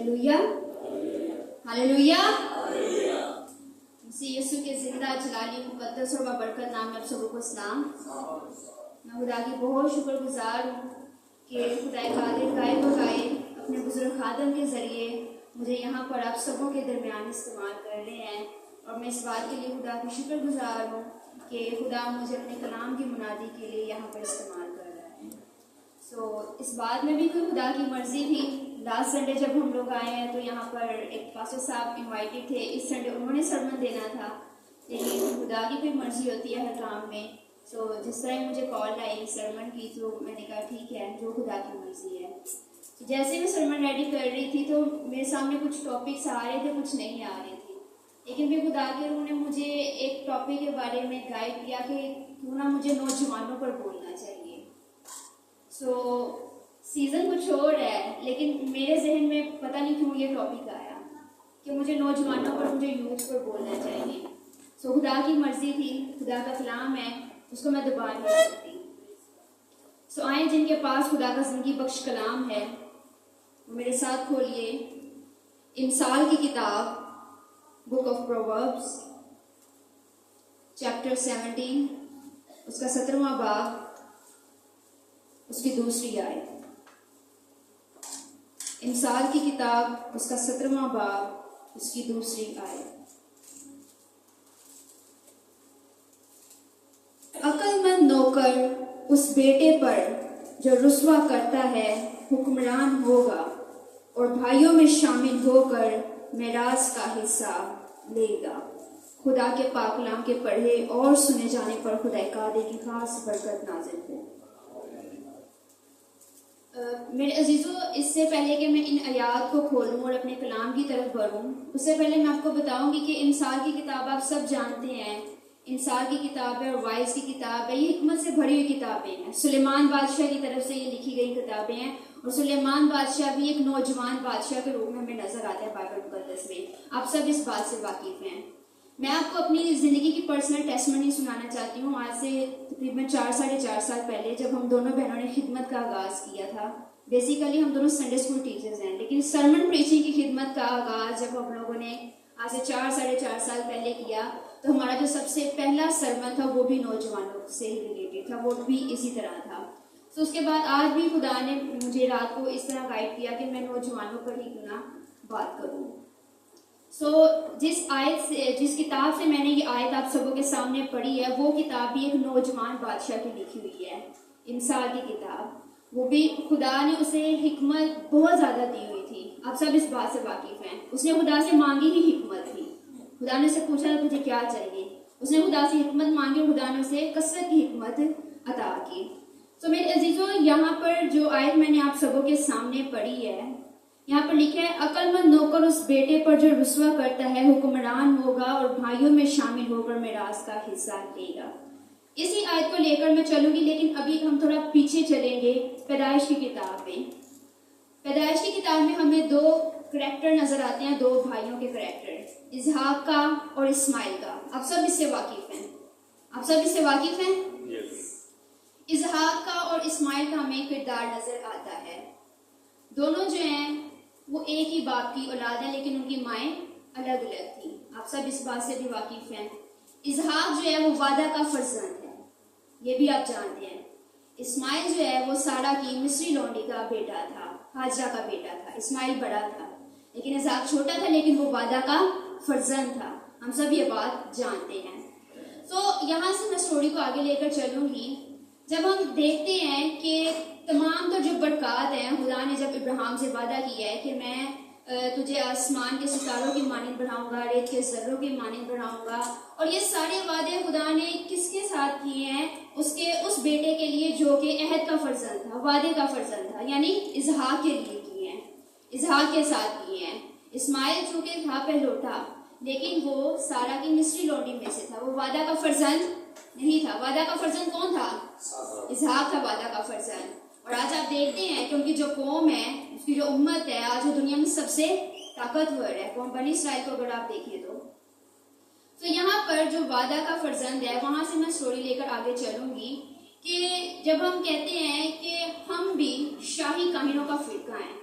Hallelujah, hallelujah. मसीह यीशु के जिंदा जलाली मुकद्दस और बरकत नाम में आप सबको को सलाम। मैं खुदा की बहुत शुक्रगुजार हूँ कि खुदा कादिर गायब बगाए अपने बुजुर्ग खादम के जरिए मुझे यहाँ पर आप सबों के दरमियान इस्तेमाल कर रहे हैं, और मैं इस बात के लिए खुदा की शुक्रगुजार हूँ कि खुदा मुझे अपने कलाम की मुनादी के लिए यहाँ पर इस्तेमाल कर रहा है। इस बात में भी कोई खुदा की मर्जी थी। लास्ट संडे जब हम लोग आए हैं तो यहाँ पर एक पास्टर साहब इनवाइटेड थे, इस संडे उन्होंने सरमन देना था, लेकिन खुदा की कोई मर्जी होती है हर काम में। जिस तरह मुझे कॉल आई सरमन की तो मैंने कहा ठीक है, जो खुदा की मर्जी है। जैसे मैं सरमन रेडी कर रही थी तो मेरे सामने कुछ टॉपिक्स आ रहे थे, कुछ नहीं आ रहे थे, लेकिन फिर खुदा के रूह ने मुझे एक टॉपिक के बारे में गाइड किया कि क्यों ना मुझे नौजवानों पर बोलना चाहिए। सीजन कुछ और है, लेकिन मेरे जहन में पता नहीं क्यों ये टॉपिक आया कि मुझे नौजवानों पर, मुझे यूथ पर बोलना चाहिए। खुदा की मर्जी थी, खुदा का कलाम है, उसको मैं दबा नहीं सकती। आए जिनके पास खुदा का जिंदगी बख्श कलाम है वो मेरे साथ खोलिए इमसाल की किताब, बुक ऑफ प्रोवर्ब्स, चैप्टर 17, उसका 17वां बाब, उसकी दूसरी आयत। इमसाल की किताब, उसका 17वां बाब, उसकी दूसरी आयत। अक्लमंद नौकर उस बेटे पर जो रुस्वा करता है हुक्मरान होगा, और भाइयों में शामिल होकर मेराज का हिस्सा लेगा। खुदा के पाक कलाम के पढ़े और सुने जाने पर खुदा कादिर की खास बरकत नाज़िल हो। मेरे अजीजों, इससे पहले कि मैं इन आयात को खोलूं और अपने कलाम की तरफ बढ़ूं, उससे पहले मैं आपको बताऊंगी कि इमसाल की किताब आप सब जानते हैं, इमसाल की किताब है और वाइज की किताब है। ये हिकमत से भरी हुई किताबें हैं। सुलेमान बादशाह की तरफ से ये लिखी गई किताबें हैं, और सुलेमान बादशाह भी एक नौजवान बादशाह के रूप में हमें नजर आता है बाइबल मुकद्दस में। आप सब इस बात से वाकिफ हैं। मैं आपको अपनी जिंदगी की पर्सनल टेस्टमनी सुनाना चाहती हूँ। आज से तकरीबन 4-4.5 साल पहले जब हम दोनों बहनों ने खिदमत का आगाज किया था। बेसिकली हम दोनों संडे स्कूल टीचर्स हैं, लेकिन सरमन प्रीचिंग की खिदमत का आगाज जब हम लोगों ने आज से 4-4.5 साल पहले किया, तो हमारा जो सबसे पहला सरमन था वो भी नौजवानों से ही रिलेटेड था, वो भी इसी तरह था। उसके बाद आज भी खुदा ने मुझे रात को इस तरह गाइड किया कि मैं नौजवानों पर ही क्यों ना बात करूँ। जिस किताब से मैंने ये आयत आप सबों के सामने पढ़ी है, वो किताब भी एक नौजवान बादशाह की लिखी हुई है, इमसाल की किताब। वो भी खुदा ने उसे हिकमत बहुत ज्यादा दी हुई थी। आप सब इस बात से वाकिफ हैं। उसने खुदा से मांगी ही हिकमत थी। खुदा ने उसे पूछा तुझे क्या चाहिए, उसने खुदा से हिकमत मांगी और खुदा ने उसे कसरत की हिकमत अता की। मेरे अजीजों, यहाँ पर जो आयत मैंने आप सबों के सामने पढ़ी है, यहाँ पर लिखा है अक्लमंद नौकर उस बेटे पर जो रुस्वा करता है हुक्मरान होगा, और भाइयों में शामिल होकर मेराज का हिस्सा लेगा। इसी आयत को लेकर मैं चलूंगी, लेकिन अभी हम थोड़ा पीछे चलेंगे पैदाइश की किताब में। पैदाइश की किताब में हमें 2 करैक्टर नजर आते हैं, 2 भाइयों के करैक्टर, इसहाक का और इस्माइल का। आप सब इससे वाकिफ हैं? आप सब इससे वाकिफ हैं? इसहाक का और इस्माइल का हमें किरदार नजर आता है। दोनों जो हैं वो एक ही बाप की औलाद है, लेकिन उनकी माएँ अलग अलग थी। आप सब इस बात से भी वाकिफ हैं। इसहाक जो है वो वादा का फर्जंद है, ये भी आप जानते हैं। इस्माइल जो है वो सारा की मिस्री लौंडी का बेटा था, हाजरा का बेटा था। इस्माइल बड़ा था, लेकिन इसहाक छोटा था, लेकिन वो वादा का फर्जंद था। हम सब ये बात जानते हैं। यहाँ से मैं स्टोरी को आगे लेकर चलूंगी। जब हम देखते हैं कि तमाम तो जो बरक़ात हैं, खुदा ने जब इब्राहिम से वादा किया है कि मैं तुझे आसमान के सितारों की मानिंद बढ़ाऊंगा, रेत के जर्रों की मानिंद बढ़ाऊंगा, और ये सारे वादे खुदा ने किसके साथ किए हैं? उसके उस बेटे के लिए जो कि अहद का फर्जंद था, वादे का फर्जंद था, यानी इसहाक के लिए किए हैं, इसहाक के साथ किए हैं। इस्माइल चूंकि था पहलौठा, लेकिन वो सारा की मिस्री लौंडी में से था, वो वादा का फर्जंद नहीं था। वादा का फर्जंद कौन था? इसहाक था वादा का फर्जंद। और आज आप देखते हैं कि उनकी जो कौम है, उसकी जो उम्मत है, आज वो दुनिया में सबसे ताकतवर है। कौम बनी इसराइल को अगर आप देखिए तो यहाँ पर जो वादा का फर्जंद है, वहां से मैं स्टोरी लेकर आगे चलूंगी कि जब हम कहते हैं कि हम भी शाही काहिनों का फिरका है,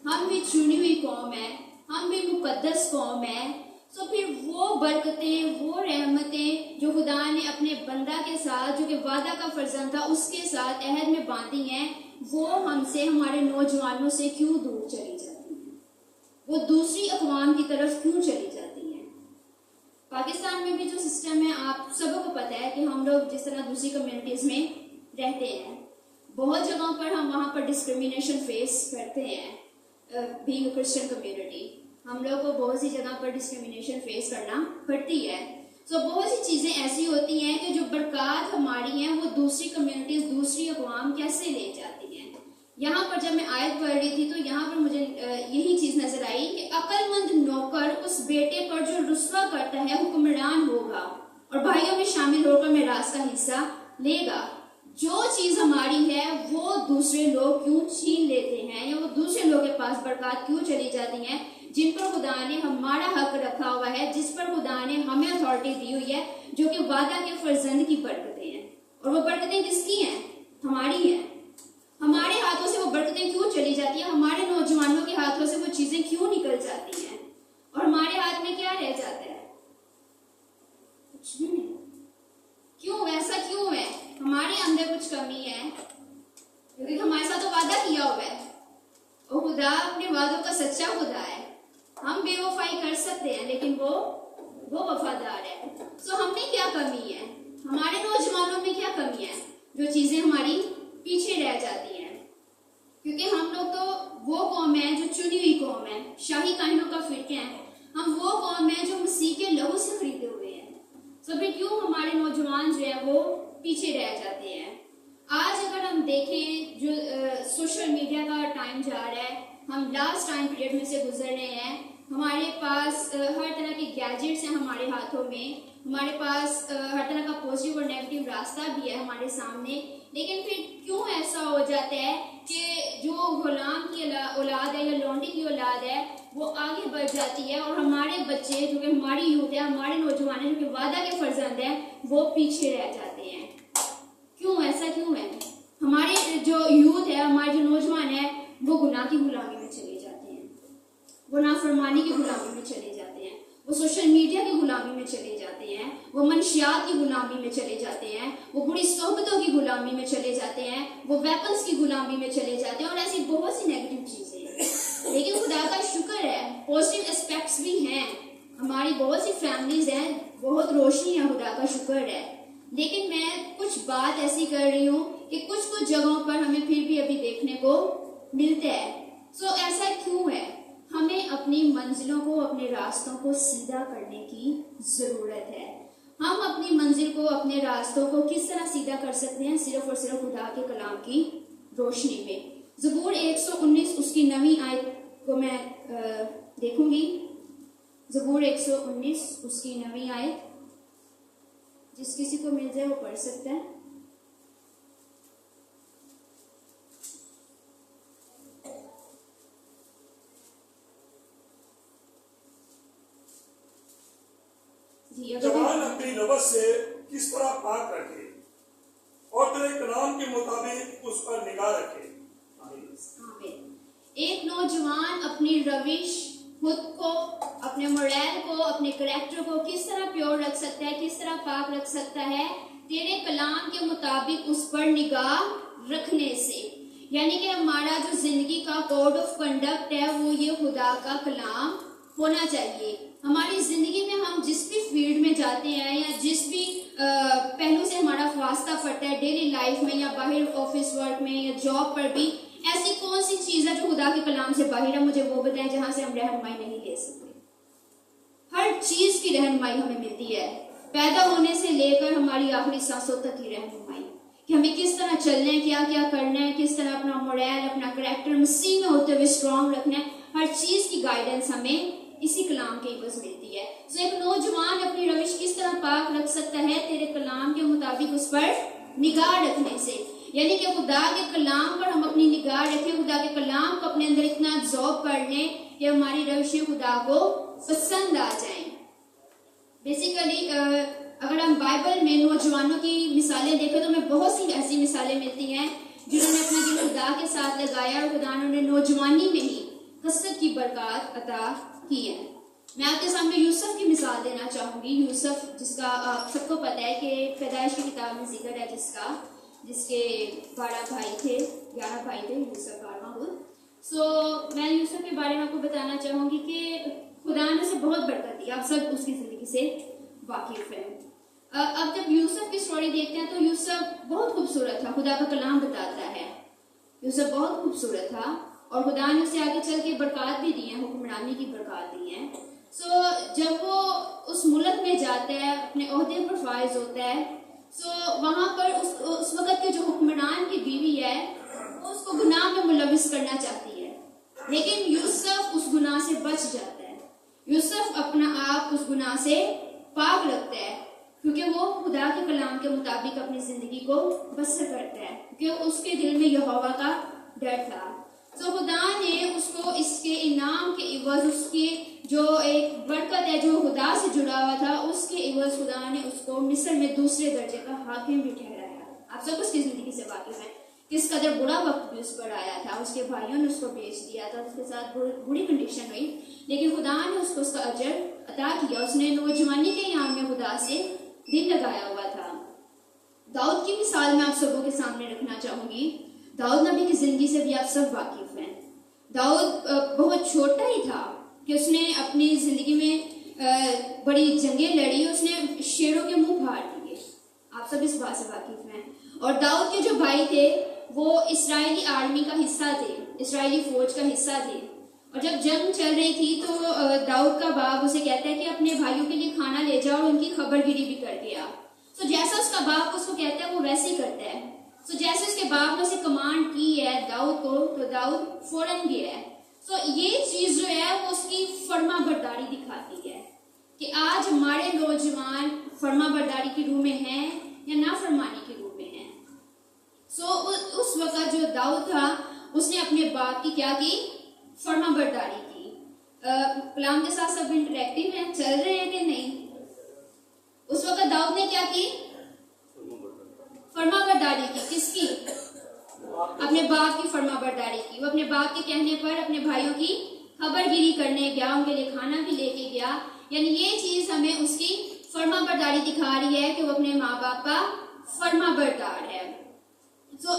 हम भी चुनी हुई कौम है, हम भी मुकद्दस कौम है, तो फिर वो बरकतें, वो रहमतें जो खुदा ने अपने बंदा के साथ, जो कि वादा का फर्जंद था, उसके साथ अहद में बांधी हैं, वो हमसे, हमारे नौजवानों से क्यों दूर चली जाती हैं? वो दूसरी अक़वाम की तरफ क्यों चली जाती हैं? पाकिस्तान में भी जो सिस्टम है, आप सबों को पता है कि हम लोग जिस तरह दूसरी कम्युनिटीज़ में रहते हैं, बहुत जगहों पर हम वहाँ पर डिस्क्रिमिनेशन फेस करते हैं। बीइंग अ क्रिश्चियन कम्युनिटी, हम लोग को बहुत सी जगह पर डिस्क्रिमिनेशन फेस करना पड़ती है। तो बहुत सी चीज़ें ऐसी होती हैं कि जो बरक़ात हमारी हैं, वो दूसरी कम्युनिटीज़, दूसरी अक़वाम कैसे ले जाती हैं। यहाँ पर जब मैं आयत पढ़ रही थी, तो यहाँ पर मुझे यही चीज़ नज़र आई कि अक्लमंद नौकर उस बेटे पर जो रुस्वा करता है हुक्मरान होगा और भाइयों में शामिल होकर मिरास का हिस्सा लेगा। जो चीज हमारी है वो दूसरे लोग क्यों छीन लेते हैं, या वो दूसरे लोग के पास बरक़ात क्यों चली जाती हैं, जिन पर खुदा ने हमारा हक रखा हुआ है, जिस पर खुदा ने हमें अथॉरिटी दी हुई है, जो कि वादा के फर्जंद की बरकतें हैं। और वो बरकतें किसकी हैं? हमारी हैं। हमारे हाथों से वो बरकतें क्यों चली जाती हैं? हमारे नौजवानों के हाथों से वो चीजें क्यों निकल जाती हैं? और हमारे हाथ में क्या रह जाता है? कुछ भी नहीं। क्यों? ऐसा क्यों है? हमारे अंदर कुछ कमी है, क्योंकि हमारे साथ तो वादा किया हुआ है, और खुदा अपने वादों का सच्चा खुदा है। हम बेवफाई कर सकते हैं, लेकिन वो वफादार है। तो हमें क्या कमी है? हमारे नौजवानों में क्या कमी है जो चीजें हमारी पीछे रह जाती हैं? क्योंकि हम लोग तो वो कौम है जो चुनी हुई कौम है, शाही कायनों का फिरके हैं। हम वो कौम है जो मसीह के लहू से खरीदे हुए हैं। तो फिर क्यों हमारे नौजवान जो है वो पीछे रह जाते हैं? आज अगर हम देखें, जो सोशल मीडिया का टाइम जा रहा है, हम लास्ट टाइम पीरियड में से गुजर रहे हैं। हमारे पास हर तरह के गैजेट्स हैं हमारे हाथों में, हमारे पास हर तरह का पॉजिटिव और नेगेटिव रास्ता भी है हमारे सामने। लेकिन फिर क्यों ऐसा हो जाता है कि जो गुलाम की औलाद है या लौंडी की औलाद है वो आगे बढ़ जाती है, और हमारे बच्चे जो कि हमारी यूथ है, हमारे नौजवान है, जो कि वादा के फर्जंद है, वो पीछे रह जाते हैं? क्यों? ऐसा क्यों है? हमारे जो यूथ है, हमारे जो नौजवान है, वो गुनाह की गुलामी में चले जाते हैं, वो नाफरमानी की गुलामी में चले जाते हैं, वो सोशल मीडिया की गुलामी में चले जाते हैं, वो मनशियात की गुलामी में चले जाते हैं, वो बुरी सोहबतों की गुलामी में चले जाते हैं, वो वेपन्स की गुलामी में चले जाते हैं, और ऐसी बहुत सी नेगेटिव चीजें हैं। लेकिन खुदा का शुक्र है, पॉजिटिव एस्पेक्ट्स भी हैं। हमारी बहुत सी फैमिलीज हैं, बहुत रोशनी है, खुदा का शुक्र है। लेकिन मैं कुछ बात ऐसी कर रही हूँ कि कुछ जगहों पर हमें फिर भी अभी देखने को मिलता है। सो ऐसा क्यों है? हमें अपनी मंजिलों को, अपने रास्तों को सीधा करने की जरूरत है। हम अपनी मंजिल को, अपने रास्तों को किस तरह सीधा कर सकते हैं? सिर्फ और सिर्फ खुदा के कलाम की रोशनी में। ज़बूर 119 उसकी 9वीं आयत को मैं देखूंगी। ज़बूर 119 उसकी 9वीं आयत, जिस किसी को मिल जाए वो पढ़ सकता है। जवान अपनी नफ्स से किस तरह पाक रखे और तेरे कलाम के मुताबिक उस पर निगाह रखे। एक नौजवान अपनी रविश, खुद को, अपने मोरल को, अपने करैक्टर को किस तरह प्योर रख सकता है, किस तरह पाक रख सकता है? तेरे कलाम के मुताबिक उस पर निगाह रखने से। यानी कि हमारा जो जिंदगी का कोड ऑफ कंडक्ट है वो ये खुदा का कलाम होना चाहिए। हमारी जिंदगी में हम जिस भी फील्ड में जाते हैं या जिस भी पहलू से हमारा वास्ता पड़ता है, डेली लाइफ में या बाहर ऑफिस वर्क में या जॉब पर भी, ऐसी कौन सी चीज है जो खुदा के कलाम से बाहर है? मुझे वो बताएं जहां से हम रहनुमाई नहीं ले सकते। हर चीज की रहनुमाई हमें मिलती है, पैदा होने से लेकर हमारी आखिरी सांसों तक की रहनुमाई, कि हमें किस तरह चलना है, क्या क्या करना है, किस तरह अपना मोरल, अपना करैक्टर मसीह में होते हुए स्ट्रॉन्ग रखना है। हर चीज की गाइडेंस हमें इसी कलाम के बस मिलती है। तो एक नौजवान अपनी रविश किस तरह पाक रख सकता है? तेरे कलाम के मुताबिक उस पर निगाह रखने से। यानी कि खुदा के कलाम पर हम अपनी निगाह रखें, खुदा के कलाम को अपने अंदर इतना ज़ौक़ कर लें कि हमारी रविशें खुदा को पसंद आ जाएं। बेसिकली अगर हम बाइबल में नौजवानों की मिसालें देखें तो हमें बहुत सी ऐसी मिसालें मिलती हैं जिन्होंने अपना दिल खुदा के साथ लगाया और खुदा ने उन्हें नौजवानी में ही कसरत की बरकत अता की है। मैं आपके सामने यूसुफ की मिसाल देना चाहूंगी। यूसुफ जिसका आप सबको पता है कि पैदाइश की किताब में जिक्र है, जिसके 12 भाई थे, 11 भाई थे, यूसुफ 12। मैं यूसुफ के बारे में आपको बताना चाहूंगी कि खुदा ने उसे बहुत बरकत दी। आप सब उसकी जिंदगी से वाकिफ हैं। अब जब यूसुफ की स्टोरी देखते हैं तो यूसुफ बहुत खूबसूरत था। खुदा का कलाम बताता है यूसुफ बहुत खूबसूरत था और खुदा ने उसे आगे चल के बरकत भी दी है, हुक्मरानी की बरकत दी है। जब वो उस मुल्क में जाता है, अपने ओहदे पर फायज होता है, वहां पर उस वक्त के जो हुक्मरान की बीवी है वो उसको गुनाह में मुलविस करना चाहती है, लेकिन यूसुफ उस गुनाह से बच जाता है। यूसुफ अपना आप उस गुनाह से पाक रखता है क्योंकि वो खुदा के कलाम के मुताबिक अपनी जिंदगी को बसर करता है, क्योंकि उसके दिल में यहोवा का डर था। खुदा ने उसको इसके इनाम के इवज, उसकी जो एक बरकत है जो खुदा से जुड़ा हुआ था, उसके इवज खुदा ने उसको मिस्र में दूसरे दर्जे का हाकिम भी ठहराया। आप सब उसकी जिंदगी से वाकिफ हैं किस कदर बुरा वक्त भी उस पर आया था। उसके भाइयों ने उसको बेच दिया था, उसके साथ बुरी कंडीशन हुई, लेकिन खुदा ने उसको उसका अजर अता किया। उसने नौजवानी के याम में खुदा से दिल लगाया हुआ था। दाऊद की मिसाल मैं आप सबों के सामने रखना चाहूंगी। दाऊद नबी की जिंदगी से भी आप सब वाकिफ हैं। दाऊद बहुत छोटा ही था कि उसने अपनी जिंदगी में बड़ी जंगें लड़ी, उसने शेरों के मुंह फाड़ दिए। आप सब इस बात से वाकिफ हैं। और दाऊद के जो भाई थे वो इस्राएली आर्मी का हिस्सा थे, इस्राएली फौज का हिस्सा थे। और जब जंग चल रही थी तो दाऊद का बाप उसे कहता है कि अपने भाइयों के लिए खाना ले जाओ और उनकी खबरगिरी भी कर दिया। जैसा उसका बाप उसको कहता है वो वैसे ही करता है। जैसे उसके बाप ने उसे कमांड की है दाऊद को, तो दाऊद फौरन गया है। ये चीज जो है वो उसकी फर्मा बरदारी दिखाती है कि आज हमारे नौजवान फर्मा बरदारी की रूह में हैं या नाफरमानी की रूह में हैं। उस वक्त जो दाऊद था उसने अपने बाप की क्या की, फर्मा बरदारी की। कलाम के साथ सब इंटरेक्टिव हैं, चल रहे हैं कि नहीं? उस वक्त दाऊद ने क्या की, फर्मा बरदारी की। किसकी? अपने बाप की फर्मा बरदारी की। वो अपने बाप के कहने पर अपने भाइयों की खबरगिरी करने गया, उनके लिए खाना भी लेके गया। यानी ये चीज हमें उसकी फर्मा बरदारी दिखा रही है कि वो अपने माँ बाप का फर्मा बरदार है।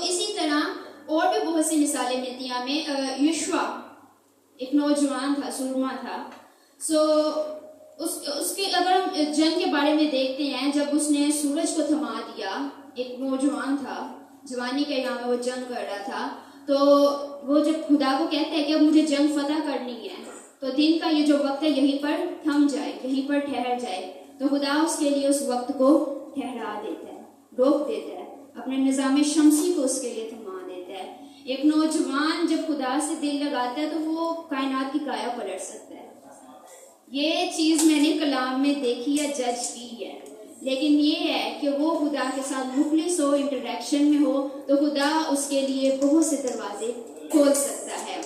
इसी तरह और भी बहुत सी मिसालें मिलती हैं हमें। युशवा एक नौजवान था, सुरमा था। उसके अगर हम जंग के बारे में देखते हैं, जब उसने सूरज को थमा दिया, एक नौजवान था, जवानी के यहाँ में वो जंग कर रहा था, तो वो जब खुदा को कहता है कि अब मुझे जंग फतह करनी है, तो दिन का ये जो वक्त है यहीं पर थम जाए, यहीं पर ठहर जाए, तो खुदा उसके लिए उस वक्त को ठहरा देता है, रोक देता है, अपने निजाम शमसी को उसके लिए थमा देता है। एक नौजवान जब खुदा से दिल लगाता है तो वो कायनात की काया पलट सकता है। ये चीज मैंने कलाम में देखी है, जज की है। लेकिन ये है कि वो खुदा के साथ मुखलिस हो, इंटरेक्शन में हो, तो खुदा उसके लिए बहुत से दरवाजे खोल सकता है।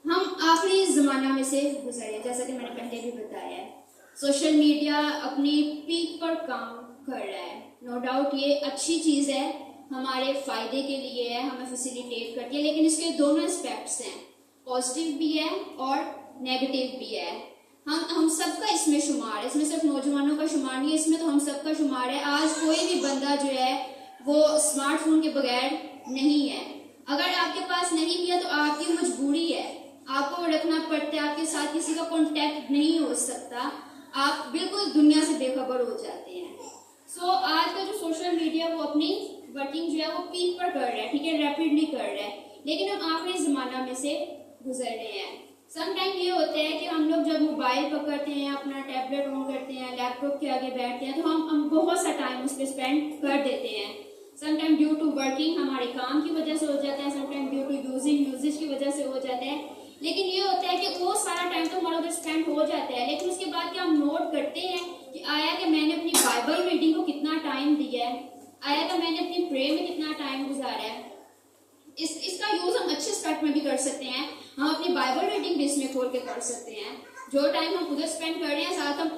हम आखिरी जमाना में से गुजरे, जैसा कि मैंने पहले भी बताया है। सोशल मीडिया अपनी पीक पर काम कर रहा है। नो डाउट ये अच्छी चीज है, हमारे फायदे के लिए है, हमें फैसिलिटेट करती है, लेकिन इसके दोनों एस्पेक्ट्स हैं, पॉजिटिव भी है और नेगेटिव भी है। हम सबका इसमें शुमार है, इसमें सिर्फ नौजवानों का शुमार नहीं है, इसमें तो हम सबका शुमार है। आज कोई भी बंदा जो है वो स्मार्टफोन के बगैर नहीं है। अगर आपके पास नहीं भी है तो आपकी मजबूरी है, आपको रखना पड़ता है, आपके साथ किसी का कांटेक्ट नहीं हो सकता, आप बिल्कुल दुनिया से बेखबर हो जाते हैं। आज का जो सोशल मीडिया वो अपनी वर्किंग जो है वो पीक पर कर रहा है, ठीक है, रैपिडली कर रहा है, लेकिन हम आखिरी जमाना में से गुजर रहे हैं। समटाइम ये होता है कि हम लोग जब मोबाइल पकड़ते हैं, अपना टैबलेट ऑन करते हैं, लैपटॉप के आगे बैठते हैं, तो हम बहुत सा टाइम उस पर स्पेंड कर देते हैं। समटाइम ड्यू टू वर्किंग हमारे काम की वजह से हो जाता है, समटाइम ड्यू टू यूजेज की वजह से हो जाता है। लेकिन ये होता है कि वो सारा टाइम तो हमारा उधर स्पेंड हो जाता है, लेकिन उसके बाद क्या हम नोट करते हैं कि आया कि मैंने अपनी बाइबल रीडिंग को कितना टाइम दिया है, आया कि मैंने अपनी प्रे में कितना टाइम गुजारा है। इसका यूज हम अच्छे एस्पेक्ट में भी कर सकते हैं, हम अपनी बाइबल रीडिंग भी इसमें खोल के कर सकते हैं। जो टाइम हम उधर स्पेंड कर रहे हैं साथ हम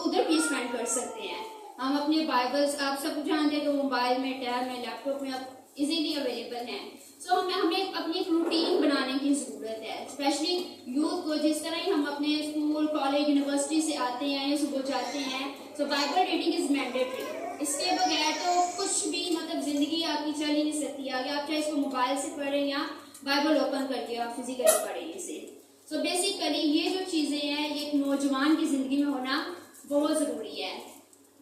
उधर भी स्पेंड कर सकते हैं। हम अपने बाइबल्स, आप सब जानते हैं कि मोबाइल में, टैब में, लैपटॉप में अब इजीली अवेलेबल हैं। सो हमें अपनी एक रूटीन बनाने की ज़रूरत है, स्पेशली यूथ को। जिस तरह ही हम अपने स्कूल, कॉलेज, यूनिवर्सिटी से आते हैं या सुबह जाते हैं, सो बाइबल रीडिंग इज़ मैंडेटरी। इसके बगैर तो कुछ भी मतलब ज़िंदगी आपकी चल ही नहीं सकती आगे। आप चाहे इसको मोबाइल से पढ़ें या बाइबल ओपन करके आप फिजिकली पढ़ें इसे। सो बेसिकली ये जो चीज़ें हैं ये एक नौजवान की ज़िंदगी में होना बहुत ज़रूरी है।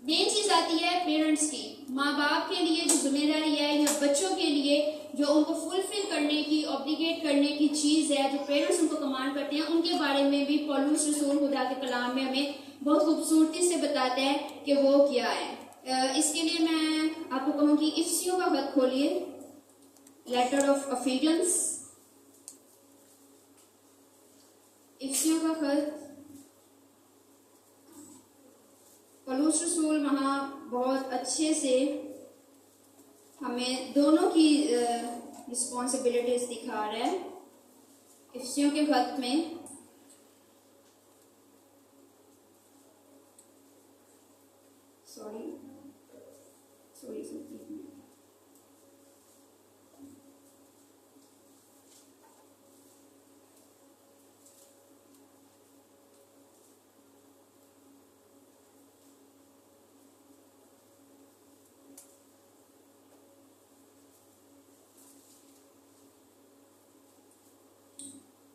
मेन चीज़ आती है पेरेंट्स की। माँ बाप के लिए जो जिम्मेदारी है या बच्चों के लिए जो उनको फुलफिल करने की, ऑब्लिगेट करने की चीज़ है, जो पेरेंट्स उनको कमांड करते हैं, उनके बारे में भी पौलुस रसूल खुदा के कलाम में हमें बहुत खूबसूरती से बताते हैं कि वो क्या है। इसके लिए मैं आपको कहूँगी इफिसियों का खत खोलिए, लेटर ऑफ एफिसियंस, इफिसियों का खत। पौलुस रसूल वहाँ बहुत अच्छे से हमें दोनों की रिस्पॉन्सिबिलिटीज दिखा रहा है। इफिसियों के खत में सॉरी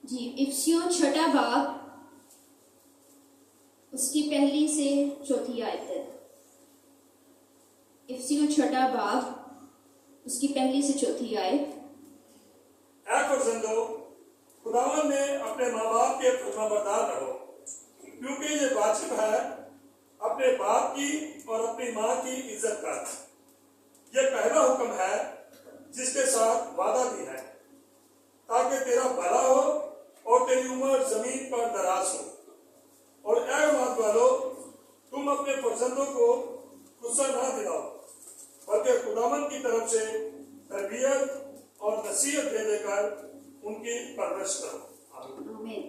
जी, इफिसियों छठा बाब उसकी पहली से चौथी आयत तक। इफिसियों छठा बाब उसकी पहली से चौथी आयत। ऐ फर्जंदों, खुदावन ने अपने माँ बाप के फरमाबरदार रहो, क्योंकि ये वाजिब है अपने बाप की और अपनी माँ की इज्जत कर। ये पहला हुक्म है जिसके साथ वादा भी है, ताकि तेरा भला हो और तेरी उम्र जमीन पर दराज हो। और ऐ औलाद वालों, तुम अपने फर्जंदों को गुस्सा ना दिलाओ, बल्कि खुदावन की तरफ से तरबियत और नसीहत दे देकर उनकी परवरिश करो। आमीन।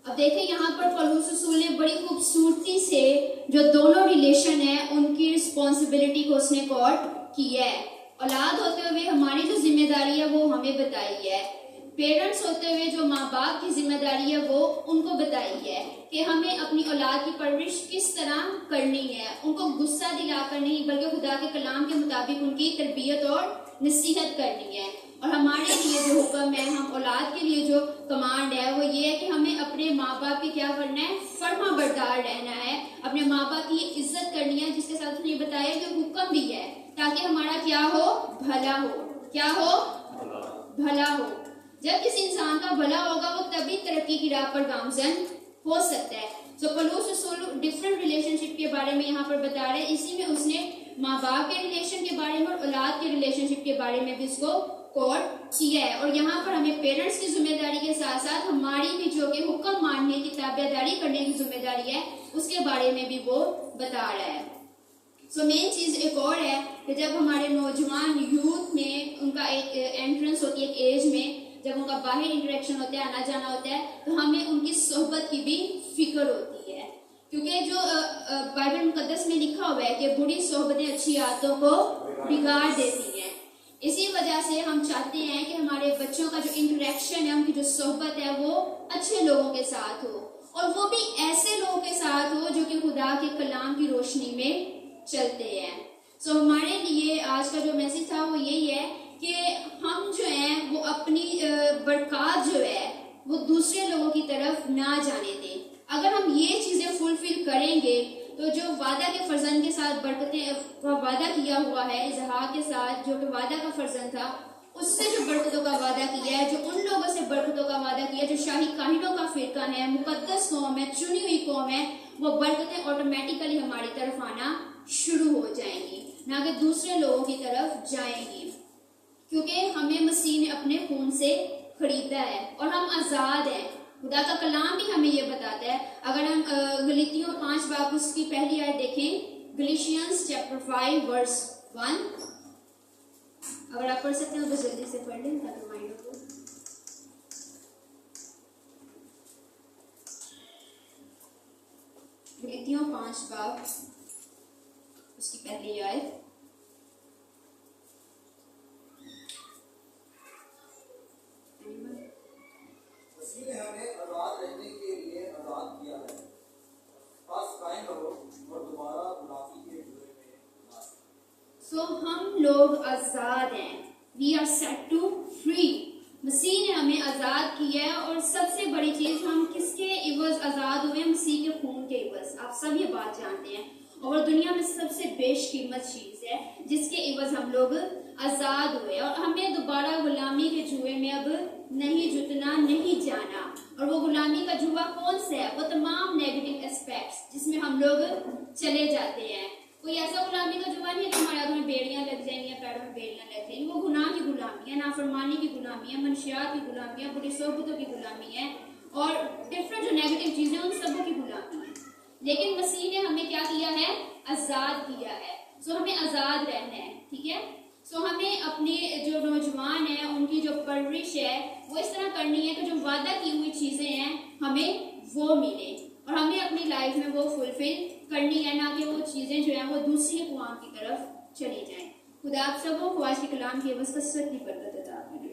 अब देखें यहाँ पर पौलुस रसूल ने बड़ी खूबसूरती से जो दोनों रिलेशन है उनकी रिस्पॉन्सिबिलिटी को उसने कोट किया है। औलाद होते हुए हमारी जो जिम्मेदारी है वो हमें बताई है, पेरेंट्स होते हुए जो माँ बाप की जिम्मेदारी है वो उनको बताई है कि हमें अपनी औलाद की परवरिश किस तरह करनी है। उनको गुस्सा दिलाकर नहीं, बल्कि खुदा के कलाम के मुताबिक उनकी तरबियत और नसीहत करनी है। और हमारे लिए जो हुक्म है, हम औलाद के लिए जो कमांड है वो ये है कि हमें अपने माँ बाप की क्या करना है, फर्मा बरदार रहना है, अपने माँ बाप की इज्जत करनी है, जिसके साथ उसने बताया कि हुक्म भी है, ताकि हमारा क्या हो, भला हो। क्या हो, भला हो। जब किसी इंसान का भला होगा वो तभी तरक्की की राह पर गामजन हो सकता है। तो पौलुस रसूल डिफरेंट रिलेशनशिप के बारे में यहाँ पर बता रहे हैं। इसी में उसने माँ बाप के रिलेशन के बारे में और औलाद के रिलेशनशिप के बारे में भी इसको कोट किया है। और यहाँ पर हमें पेरेंट्स की जिम्मेदारी के साथ साथ हमारी भी जो कि हुक्म मानने की, ताबेदारी करने की जिम्मेदारी है, उसके बारे में भी वो बता रहा है। सो मेन चीज एक और है कि जब हमारे नौजवान यूथ में उनका एक एंट्रेंस होती है, एक एज में जब उनका बाहर इंटरेक्शन होता है, आना जाना होता है, तो हमें उनकी सोहबत की भी फिक्र होती है, क्योंकि जो बाइबल मुकद्दस में लिखा हुआ है कि बुरी सोहबतें अच्छी आदतों को बिगाड़ देती हैं। इसी वजह से हम चाहते हैं कि हमारे बच्चों का जो इंटरेक्शन है, उनकी जो सोहबत है वो अच्छे लोगों के साथ हो, और वो भी ऐसे लोगों के साथ हो जो कि खुदा के कलाम की रोशनी में चलते हैं। सो हमारे लिए आज का जो मैसेज था वो यही है कि हम जो है वो अपनी बरकत जो है वो दूसरे लोगों की तरफ ना जाने दें। अगर हम ये चीजें फुलफिल करेंगे तो जो वादा के फर्जन के साथ बरकतें का वादा किया हुआ है, इसहाक के साथ जो कि वादा का फर्जन था, उससे जो बरकतों का वादा किया है, जो उन लोगों से बरकतों का वादा किया जो शाही काहिनों का फिरका है, मुकद्दस कौम है, चुनी हुई कौम है, वो बरकतें ऑटोमेटिकली हमारी तरफ आना शुरू हो जाएंगी, ना कि दूसरे लोगों की तरफ जाएंगी, क्योंकि हमें मसीह ने अपने खून से खरीदा है और हम आजाद हैं। खुदा का कलाम भी हमें ये बताता है। अगर हम गलीतियों 5 बाब उसकी पहली आयत देखें, गलीशियंस चैप्टर 5 वर्स 1, अगर आप पढ़ सकते हो तो जल्दी से पढ़ लें ताकि माइंड हो। गलीतियों 5 बाब उसकी पहली आयत। हमें आजाद रहने के लिए आजाद किया है, बस कायम रहो और दोबारा गुलामी के जुए में ना आए। सो हम लोग आजाद हैं, we are set to free. मसीह ने हमें आजाद किया है, और सबसे बड़ी चीज, हम किसके इवज आजाद हुए? मसीह के खून के इवज। आप सब ये बात जानते हैं, और दुनिया में सबसे बेशकीमत चीज है जिसके इवज हम लोग आजाद हुए, और हमें दोबारा गुलामी के जुए में अब नहीं जुटना, नहीं जाना। और वो गुलामी का जुआ कौन सा है? वो तमाम नेगेटिव एस्पेक्ट्स जिसमें हम लोग चले जाते हैं। कोई ऐसा गुलामी का जुआ नहीं है कि हमारे हाथों में बेड़ियां लग जाएंगी या पैरों में बेड़ियां लग जाएंगी। वो गुनाह की गुलामी है, नाफरमानी की गुलामी है, मनशियात की गुलामी है, बुरी सोबतों की गुलामी है, और डिफरेंट जो नेगेटिव चीजें उन सबों की गुलामी है। लेकिन मसीह ने हमें क्या किया है? आजाद किया है। सो हमें आजाद रहना है, ठीक है। सो हमें अपने जो नौजवान है उनकी जो परवरिश है वो इस तरह करनी है कि जो वादा की हुई चीजें हैं हमें वो मिले, और हमें अपनी लाइफ में वो फुलफिल करनी है, ना कि वो चीजें जो है वो दूसरी अक़वाम की तरफ चली जाएं। खुदा आप सबको ख्वाहिश के कलाम की बस कसरत की बरकत अता फरमाए।